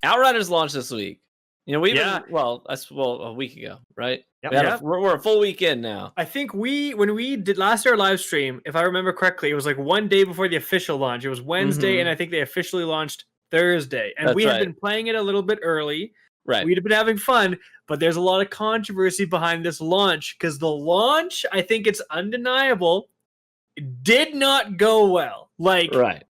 Outriders launched this week. You know, a week ago, right? Yep. We're a full week in now. I think when we did last year live stream, if I remember correctly, it was like one day before the official launch. It was Wednesday, and I think they officially launched Thursday. And we had been playing it a little bit early. Right. We'd have been having fun, but there's a lot of controversy behind this launch because the launch, I think it's undeniable, did not go well. Right.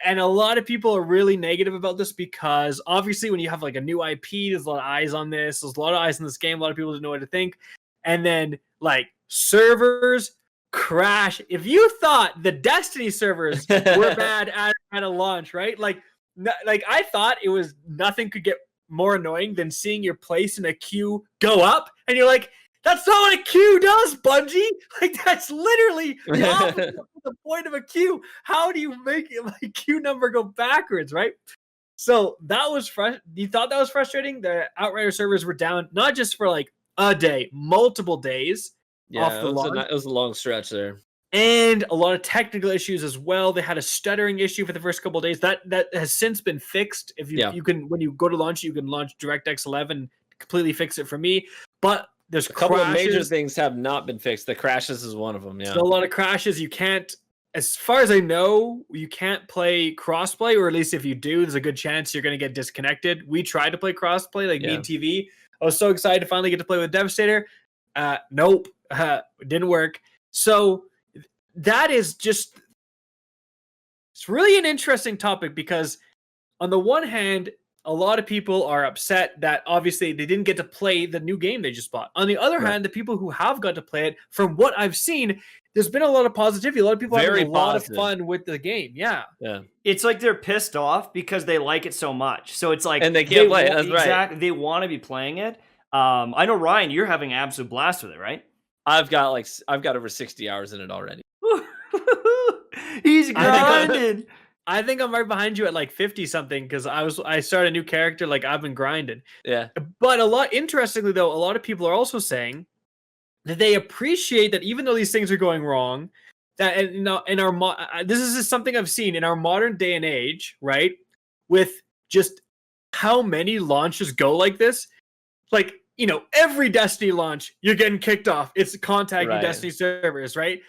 And a lot of people are really negative about this because obviously when you have like a new IP, there's a lot of eyes on this. There's a lot of eyes on this game. A lot of people don't know what to think. And then like servers crash. If you thought the Destiny servers were bad at a launch, right? Like I thought it was nothing could get more annoying than seeing your place in a queue go up. And you're like, that's not what a queue does, Bungie. Like, that's literally the opposite of the point of a queue. How do you make it like queue number go backwards, right? So that was you thought that was frustrating? The Outrider servers were down, not just for like a day, multiple days. Yeah, it was a long stretch there. And a lot of technical issues as well. They had a stuttering issue for the first couple of days. That has since been fixed. If you can, when you go to launch, you can launch DirectX 11, completely fix it for me. But there's a couple of major things have not been fixed. The crashes is one of them. Yeah, so a lot of crashes. You can't, as far as I know, you can't play crossplay, or at least if you do, there's a good chance you're going to get disconnected. We tried to play crossplay, like me and TV. I was so excited to finally get to play with Devastator. Nope, it didn't work. So that is just, it's really an interesting topic because on the one hand, a lot of people are upset that obviously they didn't get to play the new game they just bought. On the other hand, the people who have got to play it, from what I've seen, there's been a lot of positivity. A lot of people having a lot of fun with the game. Yeah. It's like they're pissed off because they like it so much. So it's like, and they can't play it. That's exactly. Right. They want to be playing it. I know, Ryan, you're having an absolute blast with it, right? I've got over 60 hours in it already. He's grinding. I think I'm right behind you at like 50 something because I started a new character, like I've been grinding. Yeah. But interestingly though, a lot of people are also saying that they appreciate that even though these things are going wrong, that this is just something I've seen in our modern day and age, right? With just how many launches go like this, like, you know, every Destiny launch, you're getting kicked off. It's contacting Destiny servers, right?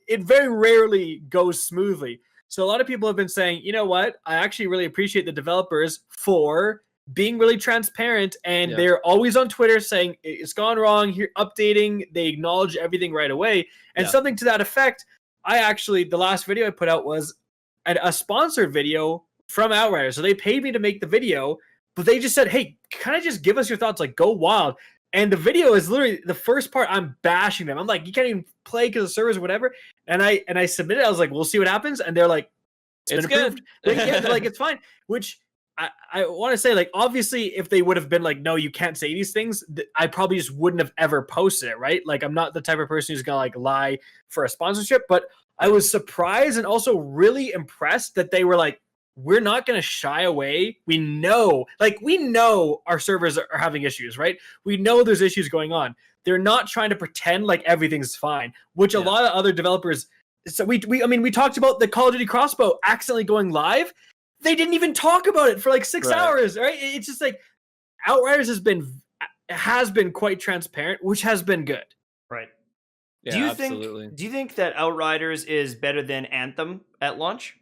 It very rarely goes smoothly. So a lot of people have been saying, you know what? I actually really appreciate the developers for being really transparent, and they're always on Twitter saying it's gone wrong, here updating, they acknowledge everything right away. And something to that effect, the last video I put out was a sponsored video from Outriders. So they paid me to make the video, but they just said, hey, kind of just give us your thoughts, like go wild. And the video is literally the first part. I'm bashing them. I'm like, you can't even play because of servers or whatever. And I submitted. I was like, we'll see what happens. And they're like, it's been approved. They're like, it's fine. Which I want to say, like, obviously, if they would have been like, no, you can't say these things, I probably just wouldn't have ever posted it, right? Like, I'm not the type of person who's gonna like lie for a sponsorship. But I was surprised and also really impressed that they were like, we're not going to shy away. We know our servers are having issues, right? We know there's issues going on. They're not trying to pretend like everything's fine, which a lot of other developers. So we talked about the Call of Duty crossbow accidentally going live. They didn't even talk about it for like 6 hours, right? It's just like Outriders has been quite transparent, which has been good. Right. Yeah, do you think that Outriders is better than Anthem at launch?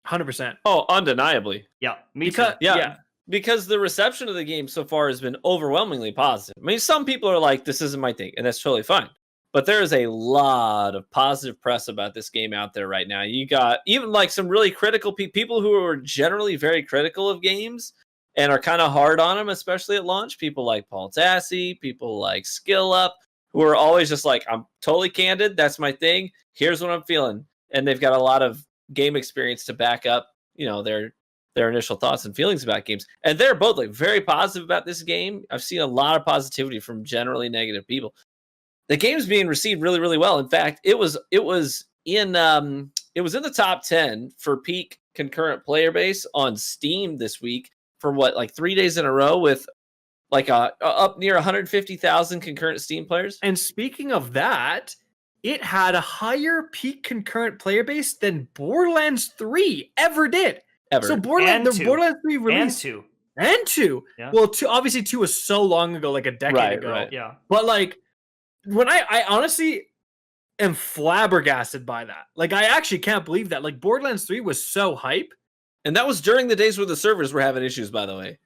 100%. Oh, undeniably. Yeah, me too. Yeah, because the reception of the game so far has been overwhelmingly positive. I mean, some people are like, this isn't my thing, and that's totally fine. But there is a lot of positive press about this game out there right now. You got even like some really critical people who are generally very critical of games and are kind of hard on them, especially at launch. People like Paul Tassi, people like Skill Up, who are always just like, I'm totally candid. That's my thing. Here's what I'm feeling. And they've got a lot of game experience to back up, you know, their initial thoughts and feelings about games. And they're both like very positive about this game. I've seen a lot of positivity from generally negative people. The game's being received really, really well. In fact, it was in the top 10 for peak concurrent player base on Steam this week for like 3 days in a row with like up near 150,000 concurrent Steam players. And speaking of that, it had a higher peak concurrent player base than Borderlands 3 ever did. So Borderlands 3 released And 2. Yeah. Well, 2 obviously 2 was so long ago, like a decade ago. Right. Yeah. But like when I honestly am flabbergasted by that. Like I actually can't believe that. Like Borderlands 3 was so hype. And that was during the days where the servers were having issues, by the way.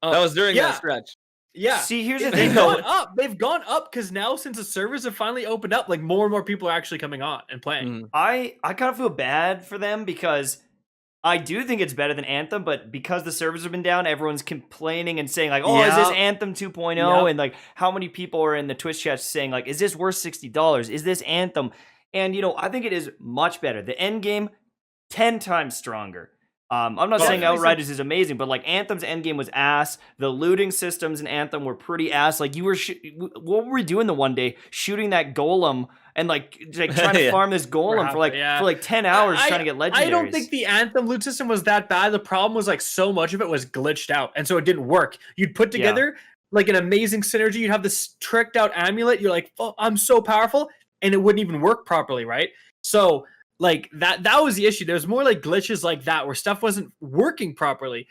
That was during that stretch. Yeah. See, here's the They've thing, gone though. up. They've gone up because now since the servers have finally opened up, like more and more people are actually coming on and playing. Mhm. I kind of feel bad for them because I do think it's better than Anthem, but because the servers have been down, everyone's complaining and saying like, "Oh, is this Anthem 2.0?" Yeah. And like, how many people are in the Twitch chat saying like, "Is this worth $60? Is this Anthem?" And you know, I think it is much better. The end game, 10 times stronger. I'm not saying Outriders is amazing, but like Anthem's endgame was ass. The looting systems in Anthem were pretty ass. Like you were, what were we doing the one day? Shooting that golem and like trying to farm this golem for like 10 hours trying to get legendaries. I don't think the Anthem loot system was that bad. The problem was like so much of it was glitched out, and so it didn't work. You'd put together like an amazing synergy. You'd have this tricked out amulet. You're like, oh, I'm so powerful, and it wouldn't even work properly, right? So. Like that was the issue. There's more like glitches like that where stuff wasn't working properly.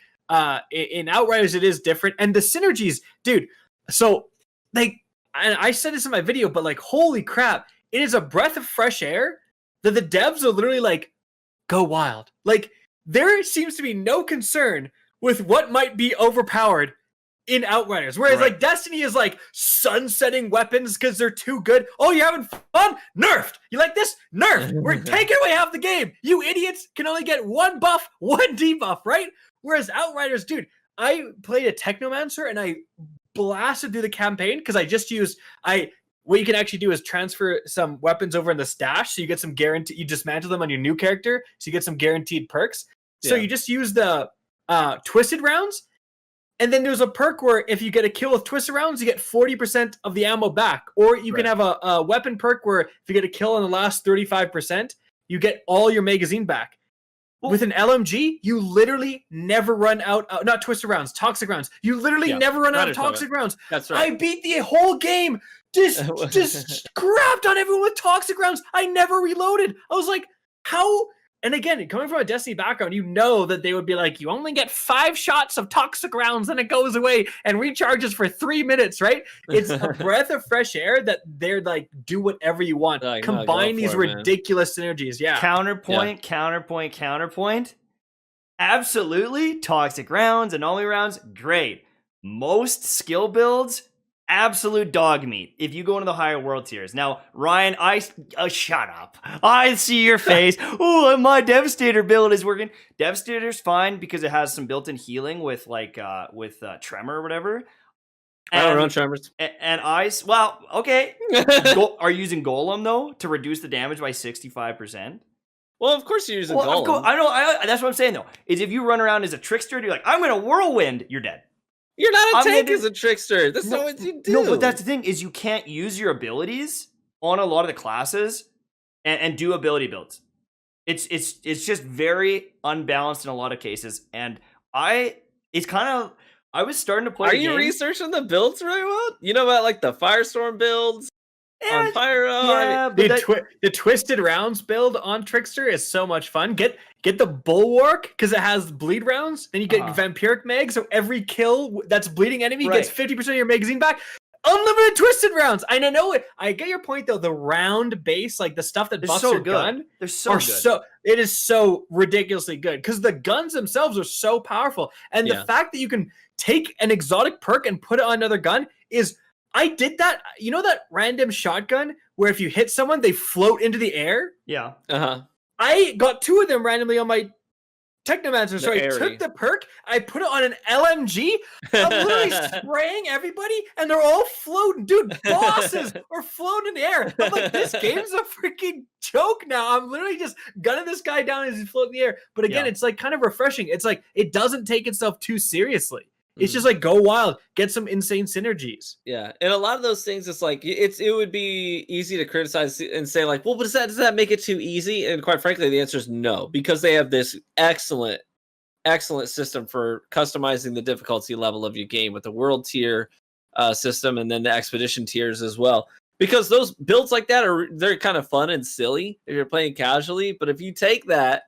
In Outriders it is different, and the synergies, dude. So like, and I said this in my video, but like, holy crap, it is a breath of fresh air that the devs are literally like, go wild. Like there seems to be no concern with what might be overpowered in Outriders, whereas like Destiny is like sunsetting weapons because they're too good. Oh, you're having fun? Nerfed. You like this? Nerfed. We're taking away half the game. You idiots can only get 1 buff, 1 debuff, right? Whereas Outriders, dude, I played a Technomancer and I blasted through the campaign because I just used what you can actually do is transfer some weapons over in the stash, so you get some guarantee. You dismantle them on your new character, so you get some guaranteed perks. So you just use the twisted rounds. And then there's a perk where if you get a kill with twisted rounds, you get 40% of the ammo back. Or you can have a weapon perk where if you get a kill in the last 35%, you get all your magazine back. Well, with an LMG, you literally never run out. Not twisted rounds, toxic rounds. You literally never run out of toxic rounds. That's right. I beat the whole game. Just grabbed on everyone with toxic rounds. I never reloaded. I was like, how? And again, coming from a Destiny background, you know that they would be like, you only get 5 shots of toxic rounds, then it goes away and recharges for 3 minutes, right? It's a breath of fresh air that they're like, do whatever you want. Combine these ridiculous synergies. Yeah. Counterpoint. Absolutely. Toxic rounds, anomaly rounds, great. Most skill builds, absolute dog meat if you go into the higher world tiers. Now, Ryan, shut up. I see your face. Oh, my Devastator build is working. Devastator's fine because it has some built-in healing with Tremor or whatever. I don't run Tremors. And well, okay. Are you using Golem, though, to reduce the damage by 65%? Well, of course you're using Golem. I know. That's what I'm saying, though. Is if you run around as a trickster, you're like, I'm going to whirlwind, you're dead. You're not a tank as a trickster. That's not what you do. No, but that's the thing, is you can't use your abilities on a lot of the classes and do ability builds. It's just very unbalanced in a lot of cases. And I was starting to play. Are you researching the builds really well? You know about like the Firestorm builds on Pyro? Yeah, the Twisted Rounds build on Trickster is so much fun. Get the Bulwark because it has bleed rounds. Then you get Vampiric Mag, so every kill that's bleeding enemy gets 50% of your magazine back. Unlimited Twisted Rounds. I know it. I get your point though. The round base, like the stuff that buffs your gun, they're so good. It is so ridiculously good because the guns themselves are so powerful, and the fact that you can take an exotic perk and put it on another gun is. I did that. You know that random shotgun where if you hit someone, they float into the air? Yeah. I got 2 of them randomly on my Technomancer. So I took the perk, I put it on an LMG. I'm literally spraying everybody, and they're all floating. Dude, bosses are floating in the air. I'm like, this game's a freaking joke now. I'm literally just gunning this guy down as he's floating in the air. But again, it's like kind of refreshing. It's like it doesn't take itself too seriously. It's just like go wild, get some insane synergies. Yeah, and a lot of those things, it's like it would be easy to criticize and say like, well, but does that make it too easy? And quite frankly, the answer is no, because they have this excellent system for customizing the difficulty level of your game with the world tier system and then the expedition tiers as well. Because those builds like that they're kind of fun and silly if you're playing casually, but if you take that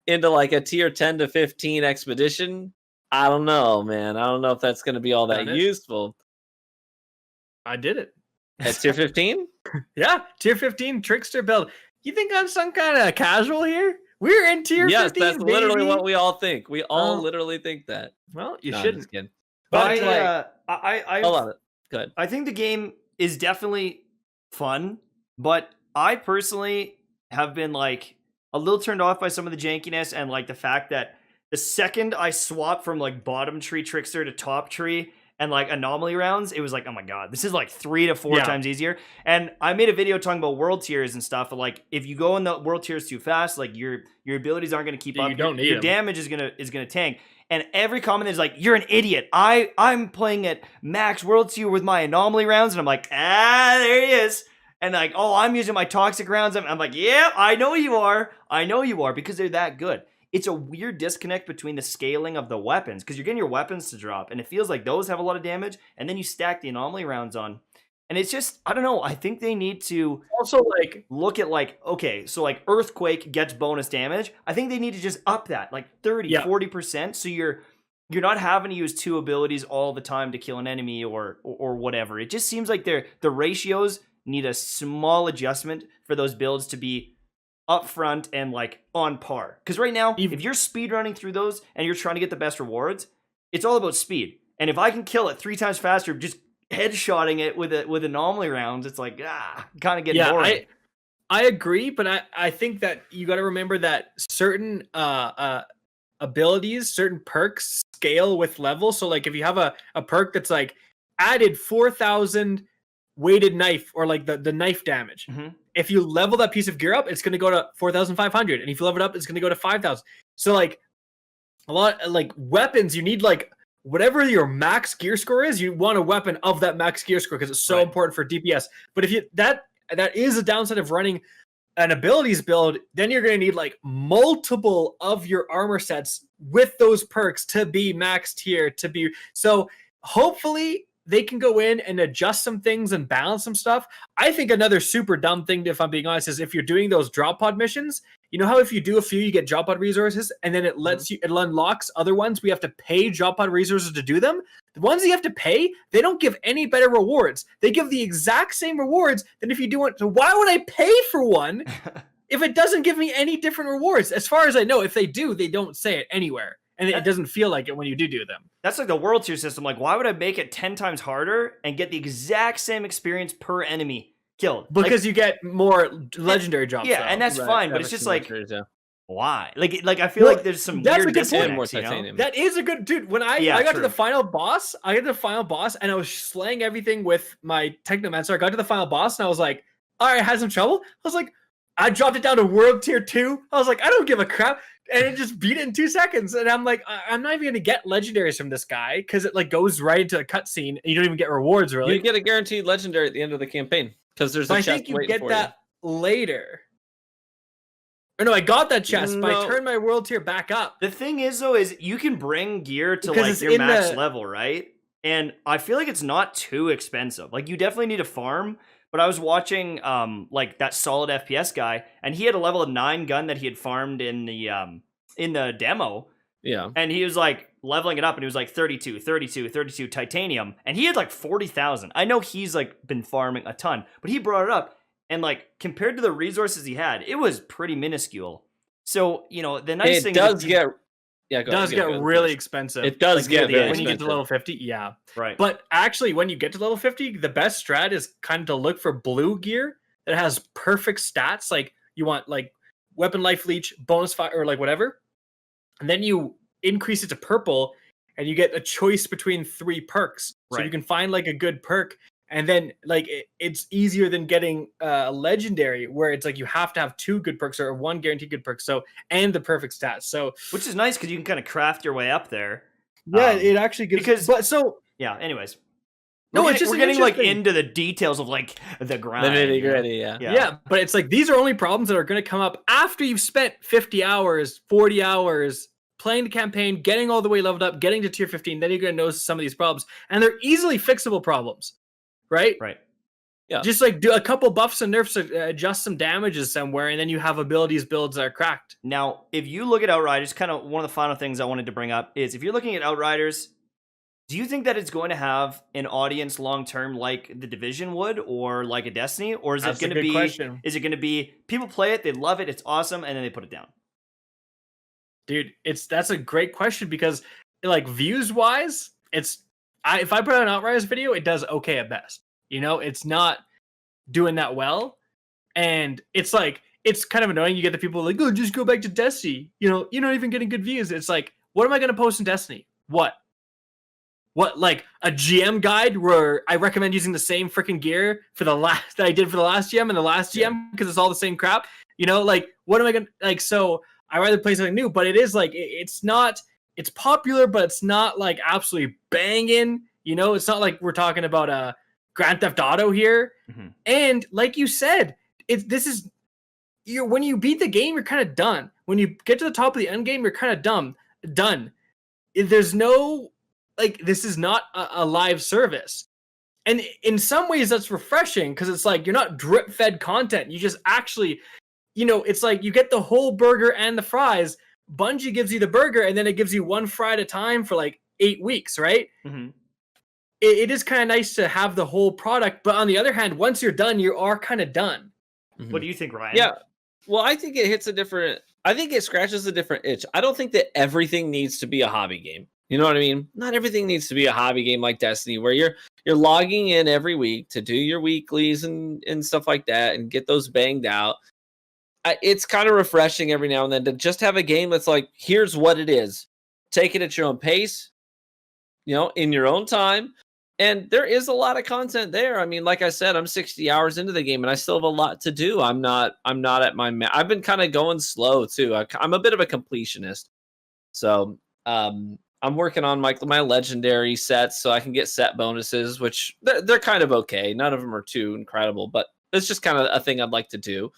into like a tier 10 to 15 expedition I don't know, man. I don't know if that's going to be all that Done it. useful. I did it. At tier 15? Yeah, tier 15 trickster build. You think I'm some kind of casual here? We're in tier 15. Yes, that's literally baby. what we all think. We all Oh. literally think that. Well, you No, I'm shouldn't. just kidding. But I Hold on. Go ahead. I think the game is definitely fun, but I personally have been like a little turned off by some of the jankiness and like the fact that the second I swap from like bottom tree trickster to top tree and like anomaly rounds, it was like, oh my god, this is like 3 to 4 times easier. And I made a video talking about world tiers and stuff. But like, if you go in the world tiers too fast, like your abilities aren't going to keep up. You don't need your them. damage is gonna tank. And every comment is like, "You're an idiot. I'm playing at max world tier with my anomaly rounds," and I'm like, there he is. And like, oh, I'm using my toxic rounds. I'm like, yeah, I know you are. I know you are because they're that good. It's a weird disconnect between the scaling of the weapons because you're getting your weapons to drop, and it feels like those have a lot of damage, and then you stack the anomaly rounds on. And it's just, I don't know. I think they need to also like look at like, okay, so like Earthquake gets bonus damage. I think they need to just up that like 30, 40%. So you're not having to use 2 abilities all the time to kill an enemy or whatever. It just seems like the ratios need a small adjustment for those builds to be upfront and like on par. Because right now, if you're speed running through those and you're trying to get the best rewards, it's all about speed. And if I can kill it 3 times faster, just headshotting it with anomaly rounds, it's like kind of getting boring. I agree, but I think that you got to remember that certain abilities, certain perks scale with level. So like if you have a perk that's like added 4,000 weighted knife or like the knife damage, if you level that piece of gear up, it's going to go to 4,500, and if you level it up, it's going to go to 5,000. So like a lot like weapons, you need like whatever your max gear score is, you want a weapon of that max gear score because it's so important for DPS. But if you that is a downside of running an abilities build, then you're going to need like multiple of your armor sets with those perks to be max tier to be. So hopefully they can go in and adjust some things and balance some stuff. I think another super dumb thing, if I'm being honest, is if you're doing those drop pod missions, you know how if you do a few, you get drop pod resources, and then it lets you, it unlocks other ones. We have to pay drop pod resources to do them. The ones you have to pay, they don't give any better rewards. They give the exact same rewards than if you do it. So why would I pay for one if it doesn't give me any different rewards? As far as I know, if they do, they don't say it anywhere. And it doesn't feel like it when you do them. That's like the world tier system. Like, why would I make it 10 times harder and get the exact same experience per enemy killed? Because like, you get more legendary drops. Yeah, though. and that's fine, but it's just like, why? Like I feel Well, like there's some that's weird a good point. disconnects, you know? That is a good dude. When I got to the final boss, and I was slaying everything with my Technomancer. I got to the final boss and I was like, all right, I had some trouble. I was like, I dropped it down to world tier 2. I was like, I don't give a crap. And it just beat it in 2 seconds. And I'm like, I'm not even going to get legendaries from this guy because it like goes right into a cutscene and you don't even get rewards really. You get a guaranteed legendary at the end of the campaign because there's a chest waiting for you. I think you get that later. Or no, I got that chest, but I turned my world tier back up. The thing is, though, is you can bring gear to like your max level, right? And I feel like it's not too expensive. Like you definitely need a farm. But I was watching like that solid FPS guy, and he had a level of 9 gun that he had farmed in the demo. Yeah. And he was like leveling it up, and he was like 32 titanium, and he had like 40,000. I know he's like been farming a ton, but he brought it up, and like compared to the resources he had, it was pretty minuscule. So, you know, the nice thing does is get really expensive. It does get very when you get to level 50. Yeah. Right. But actually, when you get to level 50, the best strat is kind of to look for blue gear that has perfect stats. Like you want like weapon life leech, bonus fire, or like whatever. And then you increase it to purple and you get a choice between 3 perks. So you can find like a good perk. And then like it's easier than getting a legendary where it's like you have to have 2 good perks or 1 guaranteed good perk. So and the perfect stats. So which is nice because you can kind of craft your way up there. Yeah, it actually gives yeah. Anyways, no, it's just we're getting like into the details of like the grind. The nitty-gritty, yeah. Yeah, but it's like these are only problems that are going to come up after you've spent 50 hours, 40 hours playing the campaign, getting all the way leveled up, getting to tier 15. Then you're going to notice some of these problems, and they're easily fixable problems. Right. Yeah. Just like do a couple buffs and nerfs, adjust some damages somewhere, and then you have abilities builds that are cracked. Now, if you look at Outriders, kind of one of the final things I wanted to bring up is if you're looking at Outriders, do you think that it's going to have an audience long term like the Division would, or like a Destiny, or is That's it going a to good be? question. Is it going to be people play it, they love it, it's awesome, and then they put it down? Dude, that's a great question because like views wise, if I put out an Outriders video, it does okay at best. You know, it's not doing that well, and it's like it's kind of annoying. You get the people like, oh, just go back to Destiny. You know, you're not even getting good views. It's like, what am I going to post in Destiny? What, like a GM guide where I recommend using the same freaking gear for the last that I did for the last GM and the last GM because it's all the same crap. You know, like what am I gonna like? So I rather play something new, but it is like it's not. It's popular, but it's not like absolutely banging. You know, it's not like we're talking about a Grand Theft Auto here. Mhm. And like you said, when you beat the game, you're kind of done. When you get to the top of the end game, you're kind of done. There's no like this is not a live service. And in some ways that's refreshing because it's like you're not drip fed content. You just actually, you know, it's like you get the whole burger and the fries. Bungie gives you the burger and then it gives you one fry at a time for like 8 weeks, right? Mm-hmm. It is kind of nice to have the whole product, but on the other hand, once you're done, you are kind of done. Mm-hmm. What do you think, Ryan? Yeah. Well, I think it hits I think it scratches a different itch. I don't think that everything needs to be a hobby game. You know what I mean? Not everything needs to be a hobby game like Destiny, where you're logging in every week to do your weeklies and stuff like that and get those banged out. It's kind of refreshing every now and then to just have a game that's like, here's what it is. Take it at your own pace, you know, in your own time. And there is a lot of content there. I mean, like I said, I'm 60 hours into the game and I still have a lot to do. I'm not at my I've been kind of going slow too. I'm a bit of a completionist. So, I'm working on my legendary sets so I can get set bonuses, which they're kind of okay. None of them are too incredible, but it's just kind of a thing I'd like to do.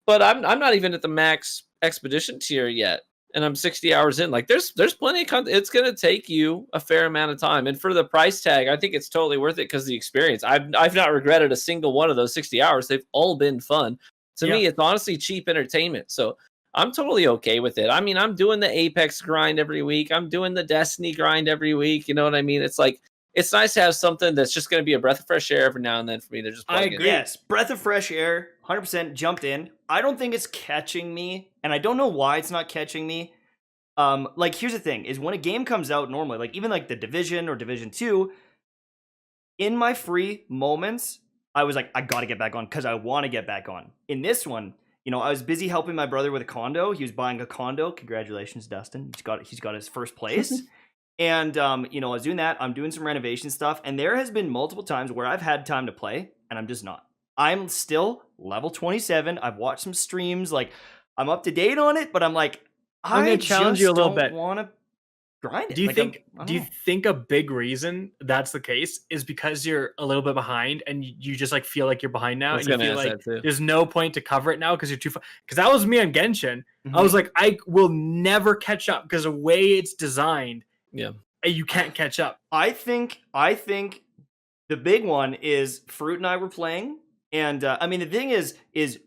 But I'm not even at the max expedition tier yet, and I'm 60 hours in. Like there's plenty of content. It's gonna take you a fair amount of time, and for the price tag, I think it's totally worth it because the experience. I've not regretted a single one of those 60 hours. They've all been fun. To me, it's honestly cheap entertainment. So I'm totally okay with it. I mean, I'm doing the Apex grind every week. I'm doing the Destiny grind every week. You know what I mean? It's like, it's nice to have something that's just going to be a breath of fresh air every now and then for me to just plug in. Yes, breath of fresh air, 100% jumped in. I don't think it's catching me, and I don't know why it's not catching me. Like, here's the thing, is when a game comes out normally, like even like the Division or Division 2, in my free moments, I was like, I got to get back on because I want to get back on. In this one, you know, I was busy helping my brother with a condo. He was buying a condo. Congratulations, Dustin. He's got his first place. And, you know, I was doing that. I'm doing some renovation stuff. And there has been multiple times where I've had time to play and I'm just not. I'm still level 27. I've watched some streams. Like, I'm up to date on it, but I'm like, I'm going to challenge you a little bit. Want to grind it. Do you like, do you think a big reason that's the case is because you're a little bit behind and you just like feel like you're behind now and you feel like there's no point to cover it now because you're too far? Because that was me on Genshin. I was like, I will never catch up because the way it's designed, you can't catch up. I think the big one is Fruit and I were playing, and I mean the thing is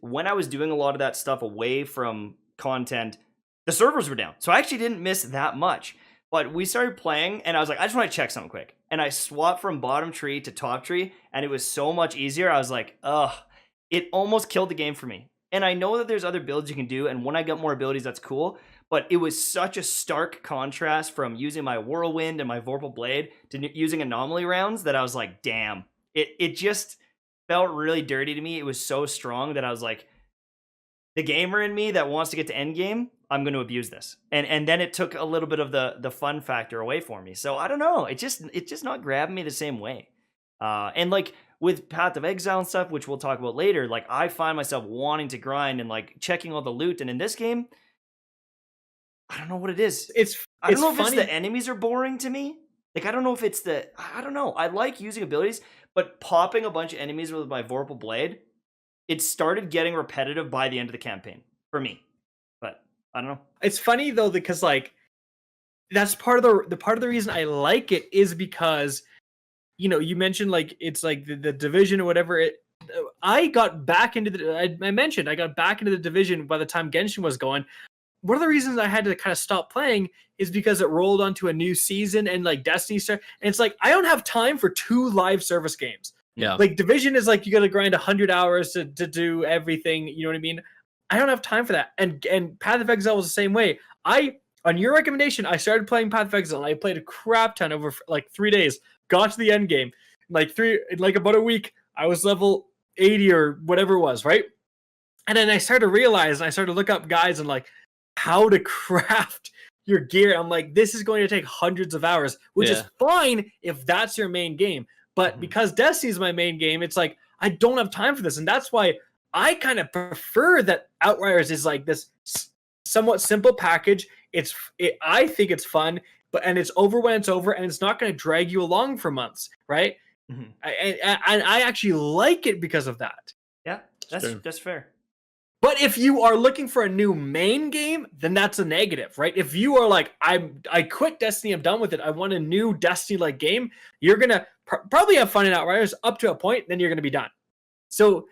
when I was doing a lot of that stuff away from content, the servers were down, so I actually didn't miss that much. But we started playing, and I was like, I just want to check something quick. And I swapped from bottom tree to top tree, and it was so much easier. I was like, ugh, it almost killed the game for me. And I know that there's other builds you can do, and when I get more abilities, that's cool. But it was such a stark contrast from using my Whirlwind and my Vorpal Blade to using Anomaly rounds that I was like, damn. It just felt really dirty to me. It was so strong that I was like, the gamer in me that wants to get to endgame, I'm going to abuse this. And then it took a little bit of the fun factor away for me. So I don't know. It's just not grabbing me the same way. And like with Path of Exile and stuff, which we'll talk about later, like I find myself wanting to grind and like checking all the loot. And in this game, I don't know what it is. I don't know if it's the enemies are boring to me. Like, I don't know if it's I don't know. I like using abilities, but popping a bunch of enemies with my Vorpal Blade, it started getting repetitive by the end of the campaign for me. But I don't know. It's funny though, because like that's part of the reason I like it is because, you know, you mentioned like it's like the Division or whatever. I got back into the. I mentioned I got back into the division by the time Genshin was going. One of the reasons I had to kind of stop playing is because it rolled onto a new season and like Destiny started. And it's like I don't have time for 2 live service games. Yeah. Like Division is like you got to grind 100 hours to do everything. You know what I mean? I don't have time for that. And Path of Exile was the same way. On your recommendation, I started playing Path of Exile. And I played a crap ton over like 3 days. Got to the end game, like about a week. I was level 80 or whatever it was, right? And then I started to realize, and I started to look up guides and like how to craft your gear. I'm like, this is going to take hundreds of hours, which is fine if that's your main game. But because Destiny is my main game, it's like I don't have time for this, and that's why I kind of prefer that Outriders is like this somewhat simple package. I think it's fun, and it's over when it's over, and it's not going to drag you along for months, right? Mm-hmm. I actually like it because of that. Yeah, that's fair. But if you are looking for a new main game, then that's a negative, right? If you are like, I quit Destiny, I'm done with it, I want a new Destiny-like game, you're going to probably have fun in Outriders up to a point, then you're going to be done. So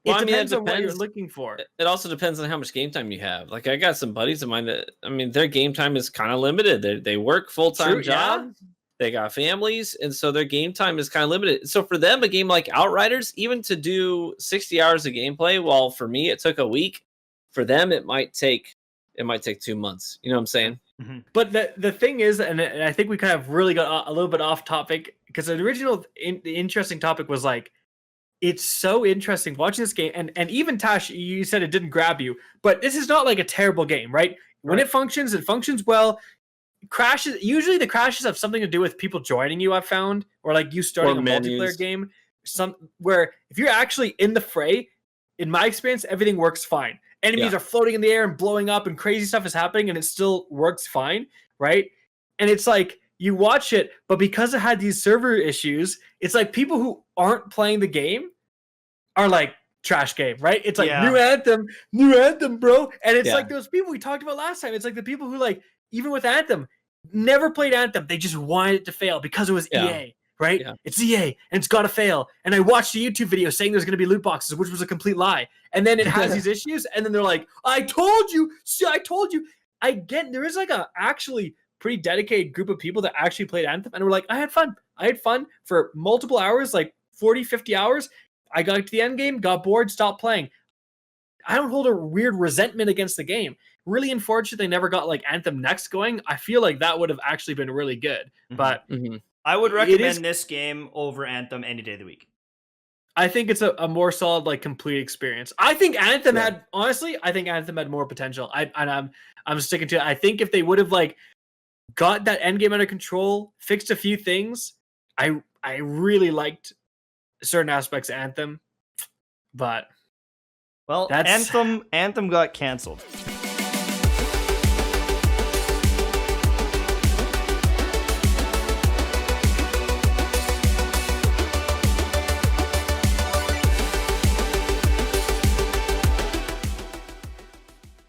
it depends on what you're looking for. It also depends on how much game time you have. Like I got some buddies of mine that, their game time is kind of limited. They work full-time jobs. Yeah. They got families, and so their game time is kind of limited. So for them, a game like Outriders, even to do 60 hours of gameplay, while for me it took a week, for them it might take 2 months. You know what I'm saying? Mm-hmm. But the thing is, and I think we kind of really got a little bit off topic, because the original the interesting topic was like, it's so interesting watching this game, and even Tash, you said it didn't grab you, but this is not like a terrible game, right? When it functions well. Crashes, usually the crashes have something to do with people joining you, I've found, or like you starting a multiplayer game, where if you're actually in the fray, in my experience, everything works fine. Enemies are floating in the air and blowing up and crazy stuff is happening, and it still works fine, right? And it's like you watch it, but because it had these server issues, it's like people who aren't playing the game are like, trash game, right? It's like new anthem, bro. And it's like those people we talked about last time. It's like the people who like, even with Anthem, never played Anthem. They just wanted it to fail because it was EA, right? Yeah. It's EA and it's got to fail. And I watched a YouTube video saying there's going to be loot boxes, which was a complete lie. And then it has these issues. And then they're like, I told you. See, I told you. I get there is like a actually pretty dedicated group of people that actually played Anthem. And we're like, I had fun. I had fun for multiple hours, like 40, 50 hours. I got to the end game, got bored, stopped playing. I don't hold a weird resentment against the game. Really unfortunate they never got like Anthem Next going. I feel like that would have actually been really good. But I would recommend this game over Anthem any day of the week. I think it's a more solid, like complete experience. I think Anthem had more potential. I'm sticking to it. I think if they would have like got that end game under control, fixed a few things, I really liked certain aspects of Anthem. But Anthem got canceled.